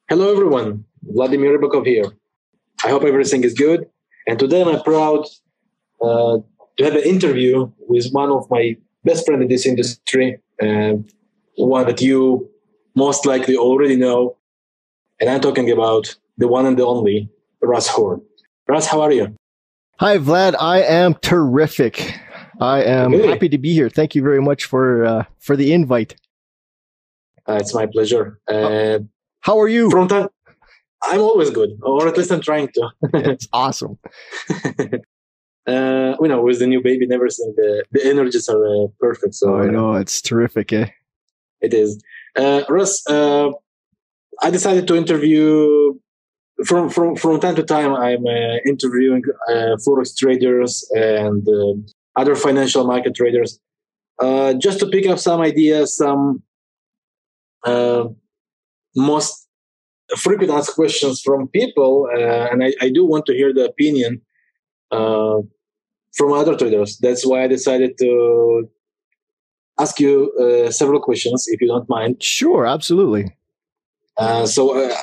Hello, everyone. Vladimir Ribakov here. I hope everything is good. And today I'm proud to have an interview with one of my best friends in this industry, one that you most likely already know. And I'm talking about the one and the only Russ. Russ, how are you? Hi, Vlad. I am terrific. I am happy to be here. Thank you very much for the invite. It's my pleasure. How are you? I'm always good, or at least I'm trying to. It's awesome. With the new baby and everything, the energies are perfect. So I know it's terrific. It is. Russ, I decided to interview from time to time. I'm interviewing forex traders and other financial market traders, just to pick up some ideas, some most frequent asked questions from people, and I do want to hear the opinion from other traders. That's why I decided to ask you several questions, if you don't mind. Sure, absolutely. The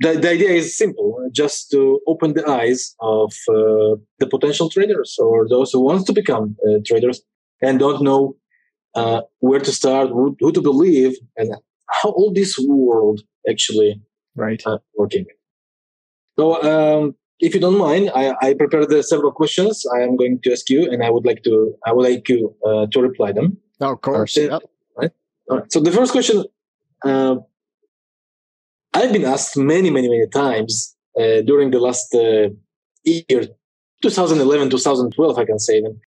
idea is simple, just to open the eyes of the potential traders or those who want to become traders and don't know where to start, who to believe, and how all this world actually working. So, if you don't mind, I prepared several questions I am going to ask you, and I would like you to reply them. Oh, of course. Yep. Right. All right. So the first question, I've been asked many times during the last year, 2011, 2012, I can say them.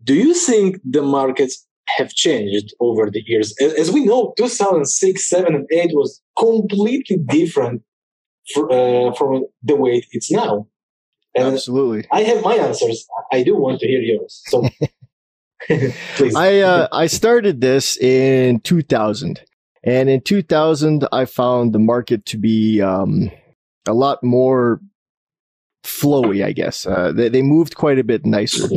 Do you think the markets have changed over the years? As we know, 2006, 7, and 8 was completely different from the way it's now. And absolutely. I have my answers. I do want to hear yours. So, please. I started this in 2000. And in 2000, I found the market to be a lot more flowy, I guess. They moved quite a bit nicer.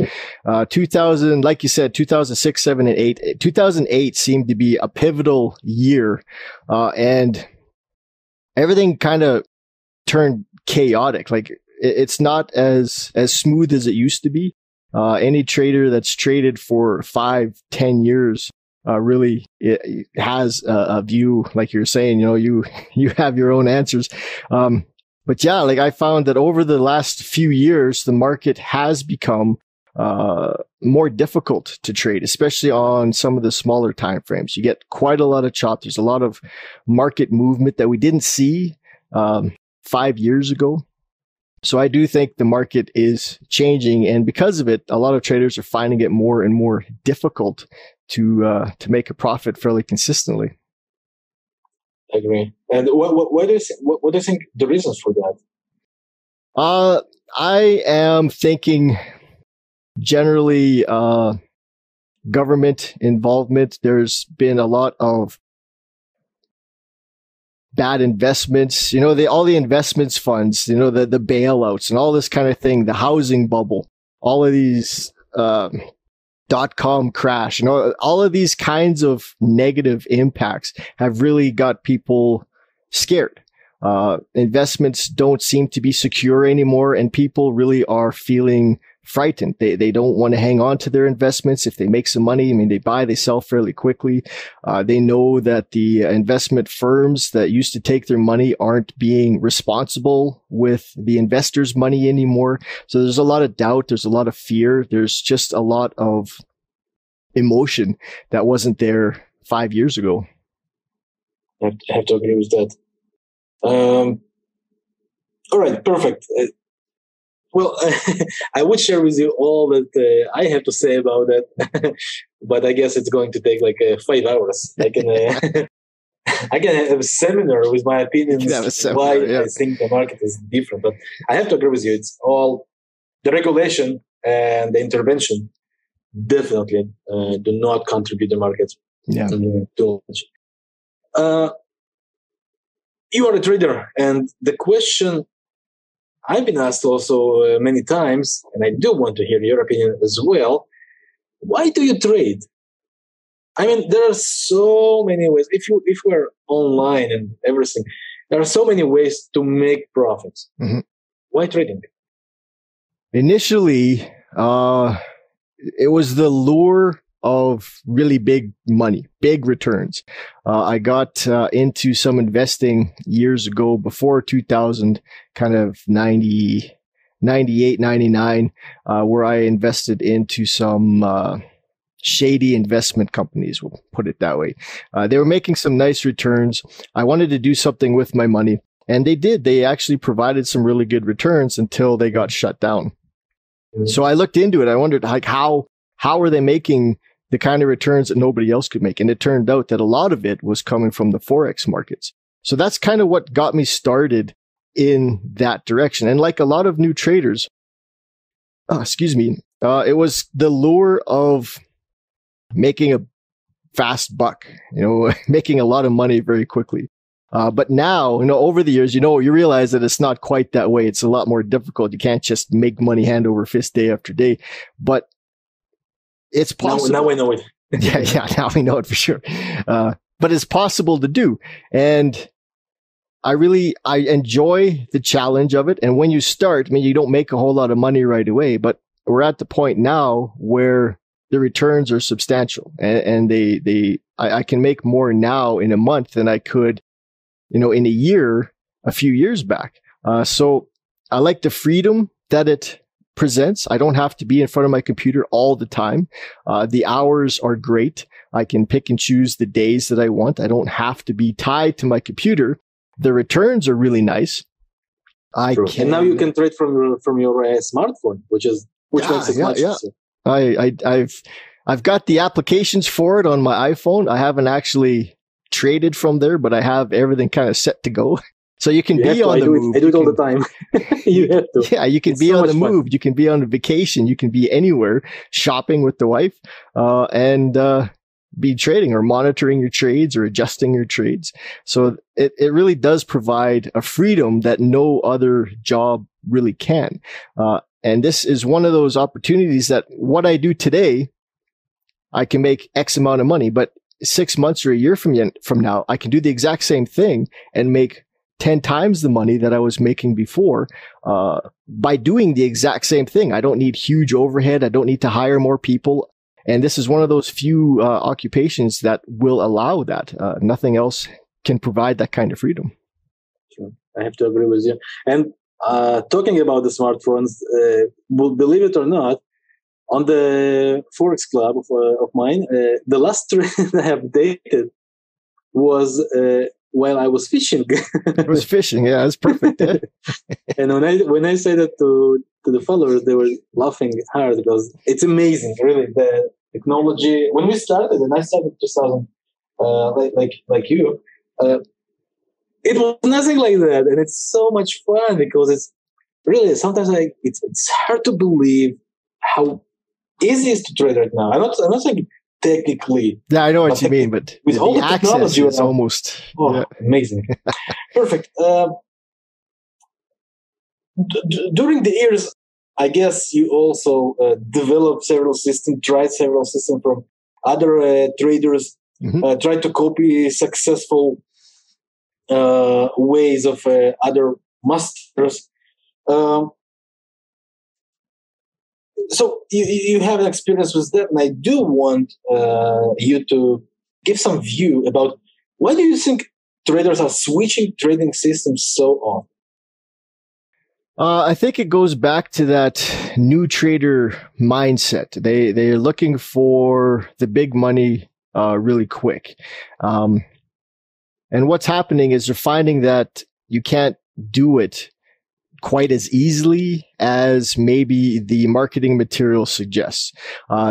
2000, like you said, 2006, 7, and 8. 2008 seemed to be a pivotal year, and everything kind of turned chaotic. Like it's not as smooth as it used to be. Any trader that's traded for 5-10 years really it has a view, like you're saying. You have your own answers. But yeah, like I found that over the last few years, the market has become more difficult to trade, especially on some of the smaller time frames. You get quite a lot of chop. There's a lot of market movement that we didn't see 5 years ago. So I do think the market is changing, and because of it, a lot of traders are finding it more and more difficult to make a profit fairly consistently. I agree. And what do you think the reasons for that? I am thinking generally government involvement. There's been a lot of bad investments, all the investments funds, the bailouts and all this kind of thing, the housing bubble, all of these .com crash, all of these kinds of negative impacts have really got people scared. Investments don't seem to be secure anymore, and people really are feeling frightened. They don't want to hang on to their investments. If they make some money, they buy, they sell fairly quickly. They know that the investment firms that used to take their money aren't being responsible with the investors' money anymore. So there's a lot of doubt. There's a lot of fear. There's just a lot of emotion that wasn't there 5 years ago. I have to agree with that. All right, perfect. Well, I would share with you all that I have to say about that, but I guess it's going to take like 5 hours. I can have a seminar with my opinions why I think the market is different. But I have to agree with you. It's all the regulation and the intervention definitely do not contribute to the market too much. You are a trader, and the question I've been asked also many times, and I do want to hear your opinion as well. Why do you trade? There are so many ways. If we're online and everything, there are so many ways to make profits. Mm-hmm. Why trading? Initially, it was the lure of really big money, big returns. I got into some investing years ago, before 2000, kind of 98, 99, where I invested into some shady investment companies, we'll put it that way. They were making some nice returns. I wanted to do something with my money, and they did. They actually provided some really good returns until they got shut down. So I looked into it. I wondered, like, how are they making the kind of returns that nobody else could make? And it turned out that a lot of it was coming from the Forex markets. So that's kind of what got me started in that direction. And like a lot of new traders, it was the lure of making a fast buck, making a lot of money very quickly. But now, over the years, you realize that it's not quite that way. It's a lot more difficult. You can't just make money hand over fist day after day, but it's possible. Now we know it. yeah, now we know it for sure. But it's possible to do. And I enjoy the challenge of it. And when you start, you don't make a whole lot of money right away, but we're at the point now where the returns are substantial, and I can make more now in a month than I could, in a year, a few years back. So I like the freedom that it presents. I don't have to be in front of my computer all the time. The hours are great. I can pick and choose the days that I want. I don't have to be tied to my computer. The returns are really nice. And now you can trade from your smartphone, which makes it much easier. I've got the applications for it on my iPhone. I haven't actually traded from there, but I have everything kind of set to go. So you can be on the move. I do it all the time. You have to. Yeah, you can be on the move. You can be on a vacation. You can be anywhere, shopping with the wife, and be trading or monitoring your trades or adjusting your trades. So it really does provide a freedom that no other job really can. And this is one of those opportunities that what I do today, I can make X amount of money, but 6 months or a year from now, I can do the exact same thing and make 10 times the money that I was making before by doing the exact same thing. I don't need huge overhead. I don't need to hire more people. And this is one of those few occupations that will allow that. Nothing else can provide that kind of freedom. Sure. I have to agree with you. And talking about the smartphones, believe it or not, on the Forex club of mine, the last trade I have dated was while I was fishing. I was fishing, yeah, that's perfect. Yeah. And when I said that to the followers, they were laughing hard because it's amazing, really. The technology. When we started, and I started in 2000, like you, it was nothing like that, and it's so much fun because it's really sometimes it's hard to believe how easy it is to trade right now. I'm not saying technically. Yeah, I know what you mean, but with all the technology, is almost amazing. Perfect. During the years, I guess you also developed several systems, tried several systems from other traders, tried to copy successful ways of other masters. So you have an experience with that, and I do want you to give some view about why do you think traders are switching trading systems so often? I think it goes back to that new trader mindset. They're looking for the big money really quick. And what's happening is they're finding that you can't do it quite as easily as maybe the marketing material suggests.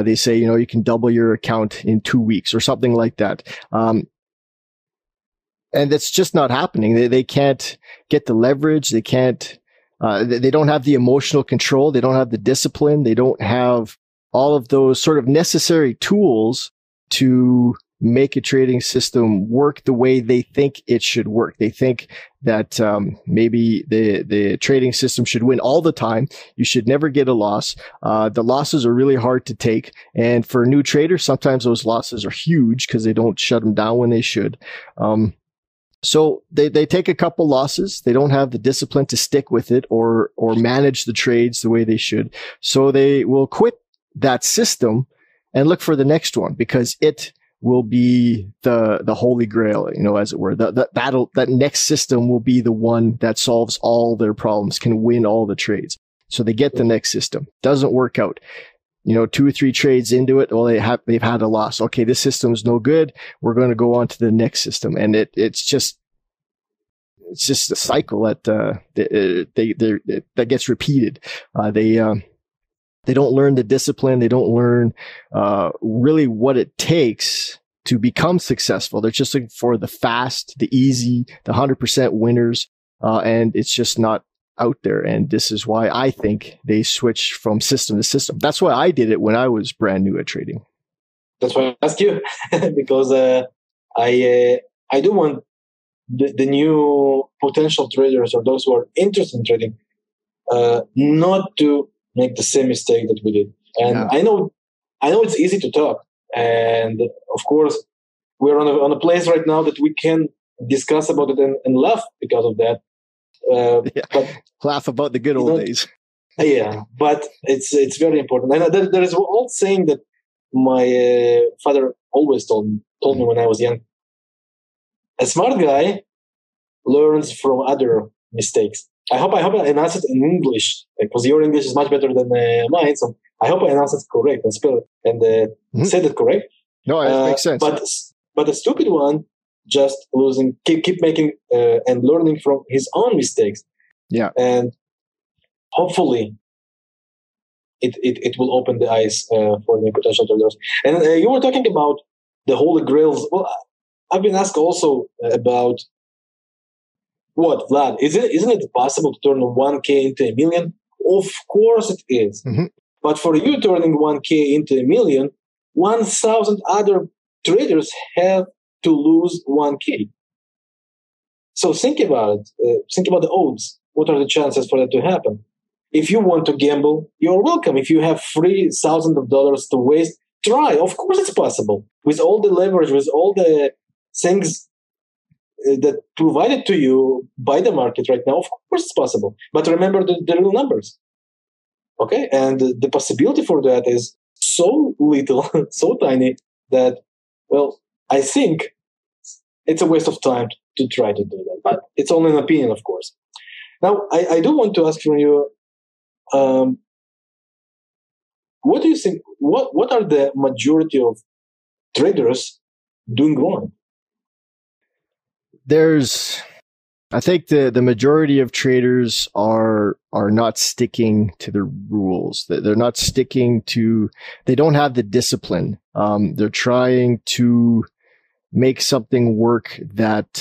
They say, you can double your account in 2 weeks or something like that. And that's just not happening. They can't get the leverage. They can't, they don't have the emotional control. They don't have the discipline. They don't have all of those sort of necessary tools to make a trading system work the way they think it should work. They think that maybe the trading system should win all the time. You should never get a loss. The losses are really hard to take. And for a new trader, sometimes those losses are huge because they don't shut them down when they should. So they take a couple losses. They don't have the discipline to stick with it or manage the trades the way they should. So they will quit that system and look for the next one because it will be the Holy Grail, as it were. That next system will be the one that solves all their problems, can win all the trades. So they get the next system. Doesn't work out. 2 or 3 trades into it, well, they've had a loss. Okay, this system's no good. We're going to go on to the next system, and it's just a cycle that gets repeated. They don't learn the discipline. They don't learn really what it takes to become successful. They're just looking for the fast, the easy, the 100% winners, and it's just not out there. And this is why I think they switch from system to system. That's why I did it when I was brand new at trading. That's why I asked you because I do want the new potential traders or those who are interested in trading not to make the same mistake that we did. And yeah. I know it's easy to talk, and of course we're on a place right now that we can discuss about it and laugh because of that. But laugh about the good old days. Yeah, but it's very important. And there is an old saying that my father always told me when I was young. A smart guy learns from other mistakes. I hope I announced it in English because your English is much better than mine. So I hope I announced it correct and spell it and said it correct. No, it makes sense. But the stupid one just losing, keep making and learning from his own mistakes. Yeah, and hopefully it will open the eyes for the potential traders. And you were talking about the Holy Grails. Well, I've been asked also about what, Vlad? Isn't it possible to turn 1K into $1 million? Of course it is. Mm-hmm. But for you turning 1K into $1 million, 1,000 other traders have to lose 1K. So think about it. Think about the odds. What are the chances for that to happen? If you want to gamble, you're welcome. If you have $3,000 to waste, try. Of course it's possible. With all the leverage, with all the things that provided to you by the market right now, of course it's possible. But remember the real numbers. Okay? And the possibility for that is so little, so tiny that, well, I think it's a waste of time to try to do that. But it's only an opinion, of course. Now, I do want to ask from you, what do you think, what are the majority of traders doing wrong? I think the majority of traders are not sticking to the rules. They're not sticking to, they don't have the discipline. They're trying to make something work that,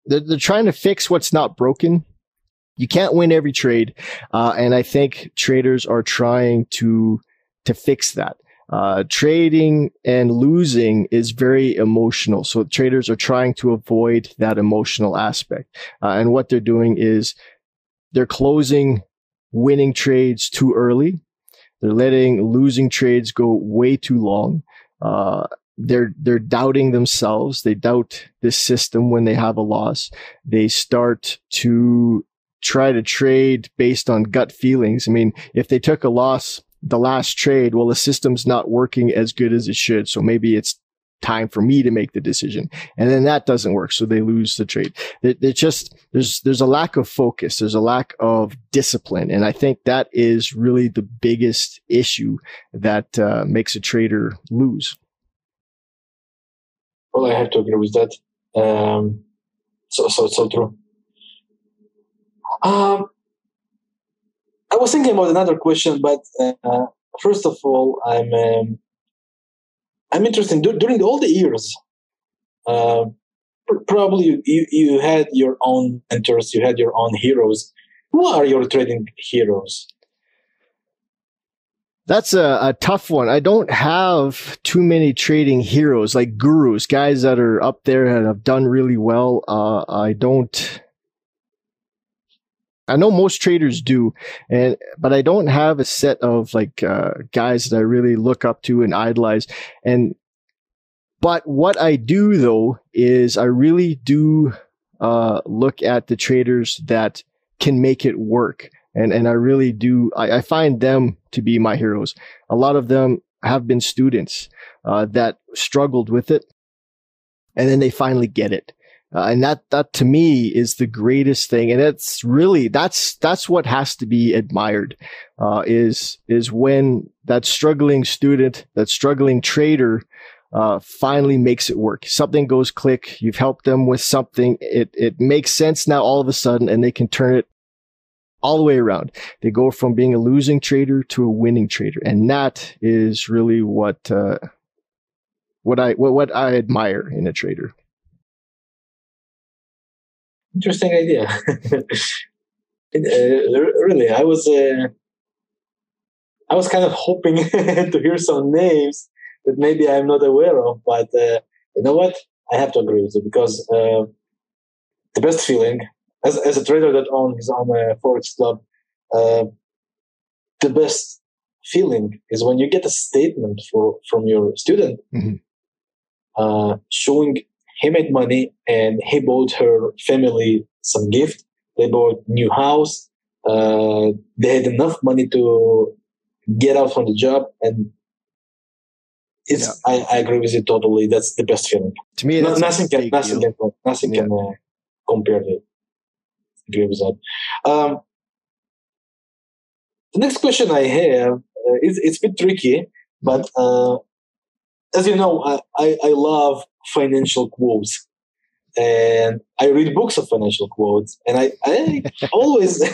they're trying to fix what's not broken. You can't win every trade. And I think traders are trying to fix that. Trading and losing is very emotional. So traders are trying to avoid that emotional aspect. And what they're doing is they're closing winning trades too early. They're letting losing trades go way too long. They're doubting themselves. They doubt this system when they have a loss. They start to try to trade based on gut feelings. I mean, if they took a loss the last trade, well, the system's not working as good as it should. So maybe it's time for me to make the decision. And then that doesn't work. So they lose the trade. There's a lack of focus. There's a lack of discipline. And I think that is really the biggest issue that makes a trader lose. Well, I have to agree with that. So true. I was thinking about another question, but first of all, I'm interested during all the years. Probably you had your own mentors, you had your own heroes. Who are your trading heroes? That's a tough one. I don't have too many trading heroes, like gurus, guys that are up there and have done really well. I know most traders do, but I don't have a set of guys that I really look up to and idolize. And But what I do though is I really do look at the traders that can make it work. And I really do. I find them to be my heroes. A lot of them have been students that struggled with it, and then they finally get it. And that to me is the greatest thing. And it's really, that's what has to be admired, is when that struggling student, that struggling trader, finally makes it work. Something goes click. You've helped them with something. It makes sense now all of a sudden, and they can turn it all the way around. They go from being a losing trader to a winning trader. And that is really what I admire in a trader. Interesting idea. Really, I was kind of hoping to hear some names that maybe I'm not aware of, but you know what? I have to agree with you, because the best feeling as a trader that owns his own forex club, the best feeling is when you get a statement from your student, showing he made money and he bought her family some gift. They bought new house. They had enough money to get out from the job, and I agree with you totally. That's the best feeling. To me, nothing can compare to it. Agree with that. The next question I have it's a bit tricky, but as you know, I love financial quotes, and I read books of financial quotes, and I always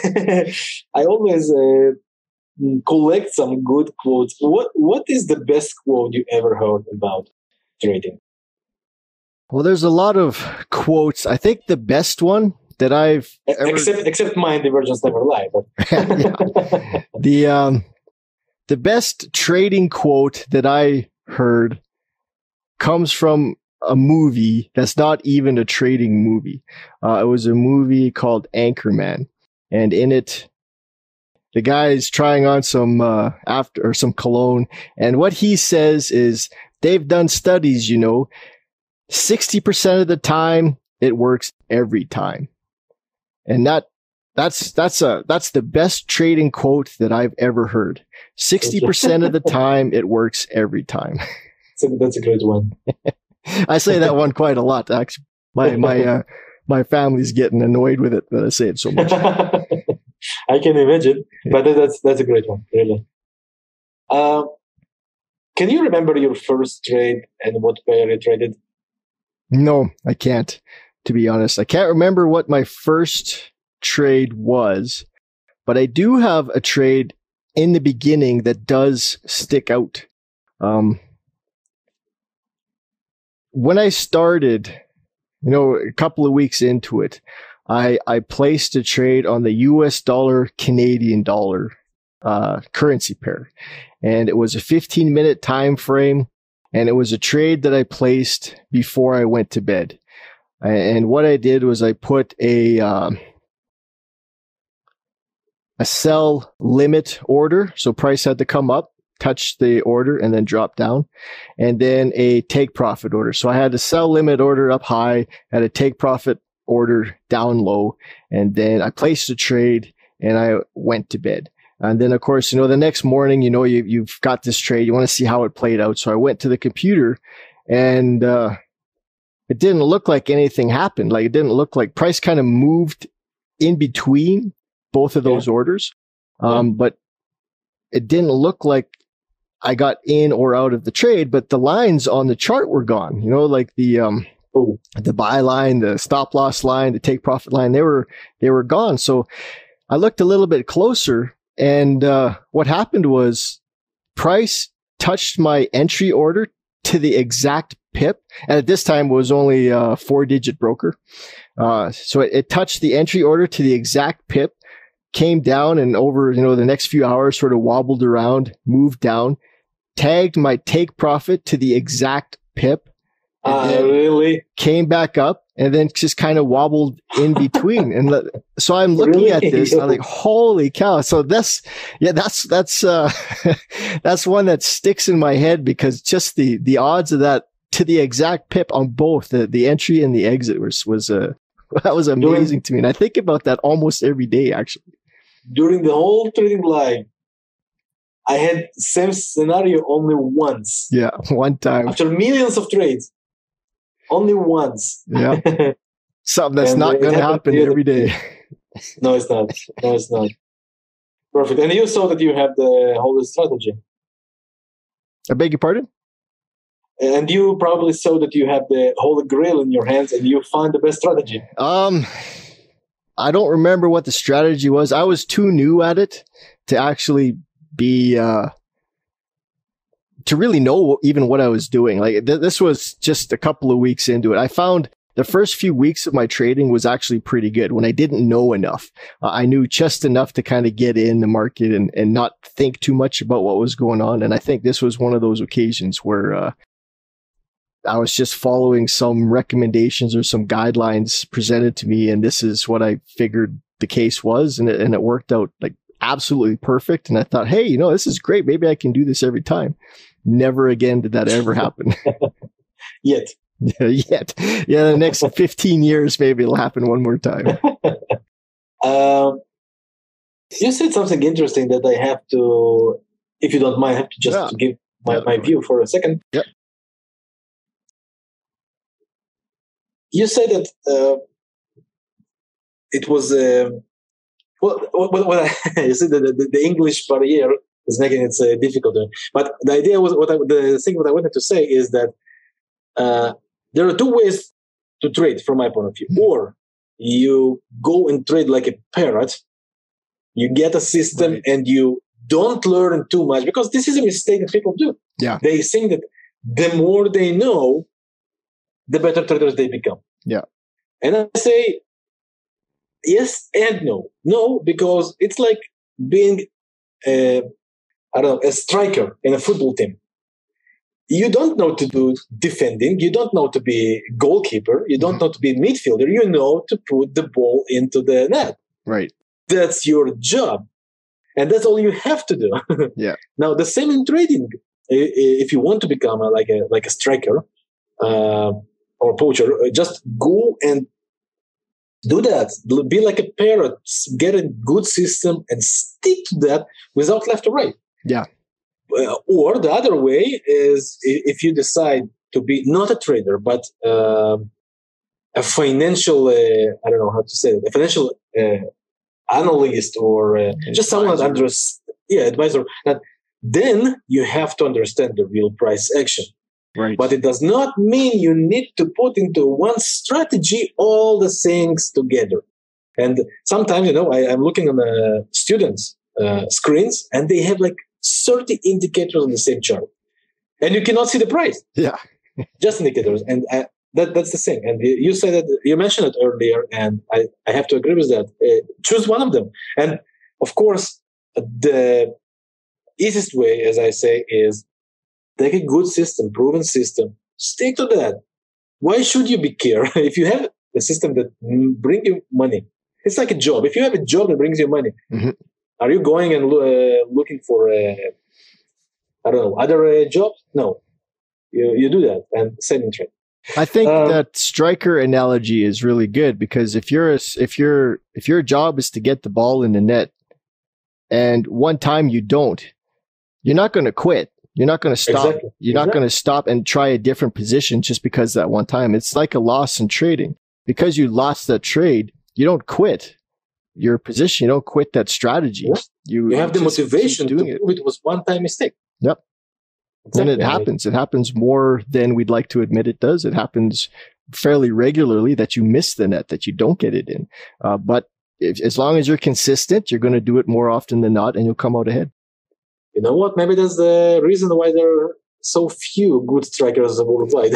collect some good quotes. What is the best quote you ever heard about trading? Well, there's a lot of quotes. I think the best one that I've ever... except mine, divergence never lie. But the best trading quote that I heard comes from a movie that's not even a trading movie. It was a movie called Anchorman, and in it, the guy's trying on some some cologne, and what he says is, they've done studies, 60% of the time it works every time. And that's the best trading quote that I've ever heard. 60% of the time it works every time. That's a great one. I say that one quite a lot, actually. My family's getting annoyed with it that I say it so much. I can imagine, but that's a great one, really. Can you remember your first trade and what pair you traded? No, I can't, to be honest. I can't remember what my first trade was, but I do have a trade in the beginning that does stick out. When I started, a couple of weeks into it, I placed a trade on the US dollar, Canadian dollar currency pair. And it was a 15-minute time frame. And it was a trade that I placed before I went to bed. And what I did was I put a sell limit order. So price had to come up, touch the order, and then drop down. And then a take profit order. So I had a sell limit order up high, had a take profit order down low. And then I placed a trade and I went to bed. And then, of course, the next morning, you've got this trade. You want to see how it played out. So I went to the computer, and it didn't look like anything happened. Like, it didn't look like price kind of moved in between both of those orders. But it didn't look like I got in or out of the trade. But the lines on the chart were gone. Like the buy line, the stop loss line, the take profit line. They were gone. So I looked a little bit closer. And what happened was price touched my entry order to the exact pip. And at this time, it was only a 4-digit broker. So it touched the entry order to the exact pip, came down, and over the next few hours sort of wobbled around, moved down, tagged my take profit to the exact pip. Really? Came back up and then just kind of wobbled in between. And so I'm looking at this and I'm like, holy cow. So that's one that sticks in my head, because just the odds of that to the exact pip on both the entry and the exit was that was amazing to me. And I think about that almost every day, actually. During the whole trading life, I had same scenario only once. Yeah, one time. After millions of trades, only once. Yeah. Something that's not going to happen every day. No, it's not. No, it's not. Perfect. And you saw that you have the whole strategy. I beg your pardon? And you probably saw that you have the Holy Grail in your hands and you found the best strategy. I don't remember what the strategy was. I was too new at it to actually be to really know even what I was doing. Like this was just a couple of weeks into it. I found the first few weeks of my trading was actually pretty good when I didn't know enough. I knew just enough to kind of get in the market and not think too much about what was going on. And I think this was one of those occasions where I was just following some recommendations or some guidelines presented to me, and this is what I figured the case was, and it worked out like absolutely perfect. And I thought, hey, this is great. Maybe I can do this every time. Never again did that ever happen. Yet. Yet. Yeah, the next 15 years, maybe it'll happen one more time. You said something interesting that I have to, if you don't mind, I have to just to give my view for a second. Yep. You said that it was you see the English barrier is making it difficult. But the idea was the thing what I wanted to say is that there are two ways to trade from my point of view. Or you go and trade like a parrot. You get a system and you don't learn too much, because this is a mistake that people do. Yeah, they think that the more they know, the better traders they become. Yeah. And I say yes and no. No, because it's like being a striker in a football team. You don't know to do defending. You don't know to be goalkeeper. You don't know to be midfielder. You know to put the ball into the net. Right. That's your job. And that's all you have to do. Yeah. Now, the same in trading. If you want to become like a striker, or poacher, just go and do that. Be like a parrot, get a good system and stick to that without left or right. Yeah. Or the other way is if you decide to be not a trader, but a financial, I don't know how to say it, a financial analyst or just someone advisor, that then you have to understand the real price action. Right. But it does not mean you need to put into one strategy all the things together. And sometimes, I'm looking on the students' screens, and they have like 30 indicators on the same chart. And you cannot see the price. Yeah. Just indicators. And that's the thing. And you said that, you mentioned it earlier, and I have to agree with that. Choose one of them. And of course, the easiest way, as I say, is take a good system, proven system, stick to that. Why should you be care? If you have a system that brings you money, it's like a job. If you have a job that brings you money, are you going and looking for other jobs? No, you do that, and same in trade. I think that striker analogy is really good, because if your job is to get the ball in the net, and one time you don't, you're not going to quit. You're not going to stop. Exactly. You're not going to stop and try a different position just because that one time. It's like a loss in trading. Because you lost that trade, you don't quit your position. You don't quit that strategy. Yeah. You have the motivation to prove it was one-time mistake. Yep. Exactly. And it happens. It happens more than we'd like to admit it does. It happens fairly regularly that you miss the net, that you don't get it in. But as long as you're consistent, you're going to do it more often than not, and you'll come out ahead. You know what? Maybe that's the reason why there are so few good strikers worldwide.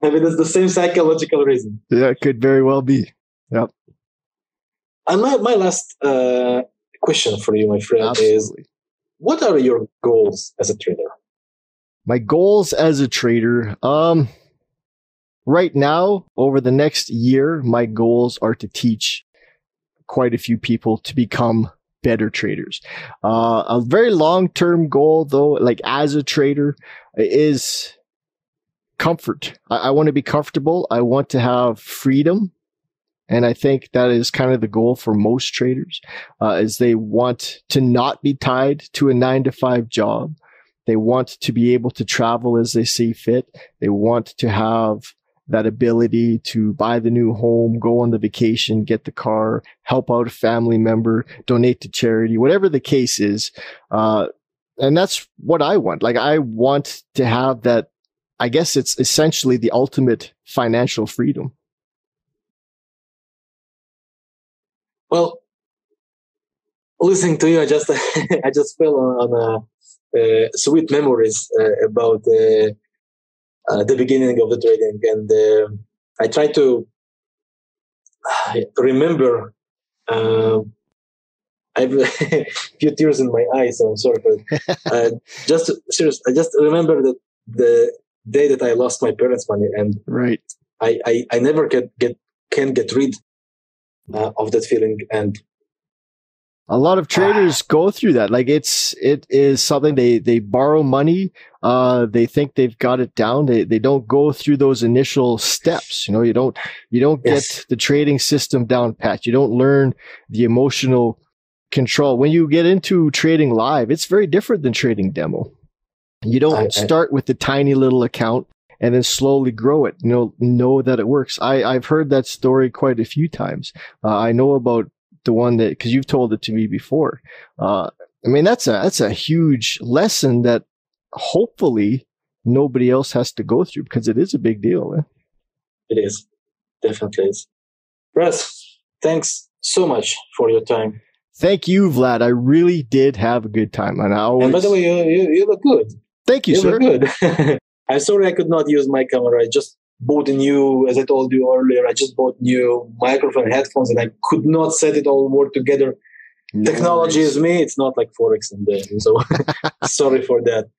Maybe that's the same psychological reason. Yeah, it could very well be. Yep. And my last question for you, my friend, is what are your goals as a trader? My goals as a trader, right now, over the next year, my goals are to teach quite a few people to become better traders. A very long-term goal, though, like as a trader, is comfort. I want to be comfortable. I want to have freedom. And I think that is kind of the goal for most traders, is they want to not be tied to a 9-to-5 job. They want to be able to travel as they see fit. They want to have that ability to buy the new home, go on the vacation, get the car, help out a family member, donate to charity, whatever the case is. And that's what I want. Like, I want to have that. I guess it's essentially the ultimate financial freedom. Well, listening to you, I just I just fell on sweet memories about the beginning of the trading, and I try to remember. I have a few tears in my eyes, so I'm sorry for it. Just serious. I just remember that the day that I lost my parents' money, and right, I never can get rid of that feeling. And a lot of traders go through that. Like, it is something they borrow money. They think they've got it down. They don't go through those initial steps. You don't get the trading system down pat. You don't learn the emotional control. When you get into trading live, it's very different than trading demo. You don't start with the tiny little account and then slowly grow it. Know that it works. I've heard that story quite a few times. I know about the one that, because you've told it to me before. I mean, that's a huge lesson that hopefully nobody else has to go through, because it is a big deal. It is. Definitely is. Russ, thanks so much for your time. Thank you, Vlad. I really did have a good time. And by the way, you look good. Thank you, sir. Look good. I'm sorry I could not use my camera. I just bought a new, as I told you earlier, I just bought new microphone headphones, and I could not set it all work together. No Technology worries. Is me. It's not like Forex and so sorry for that.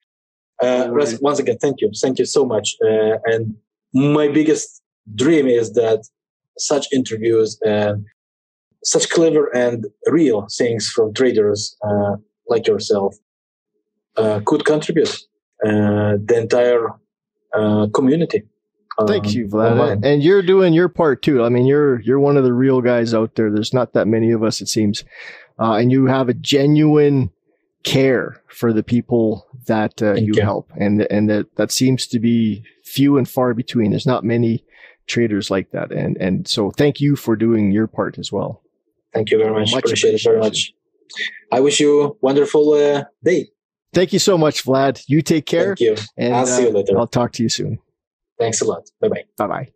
Russ, once again, thank you. Thank you so much. And my biggest dream is that such interviews and such clever and real things from traders like yourself could contribute the entire community. Thank you, Vlad. And you're doing your part too. I mean, you're one of the real guys out there. There's not that many of us, it seems. And you have a genuine care for the people that you help. And that seems to be few and far between. There's not many traders like that. And so thank you for doing your part as well. Thank you very much. Appreciate it very much. I wish you a wonderful day. Thank you so much, Vlad. You take care. Thank you. And I'll see you later. I'll talk to you soon. Thanks a lot. Bye-bye. Bye-bye.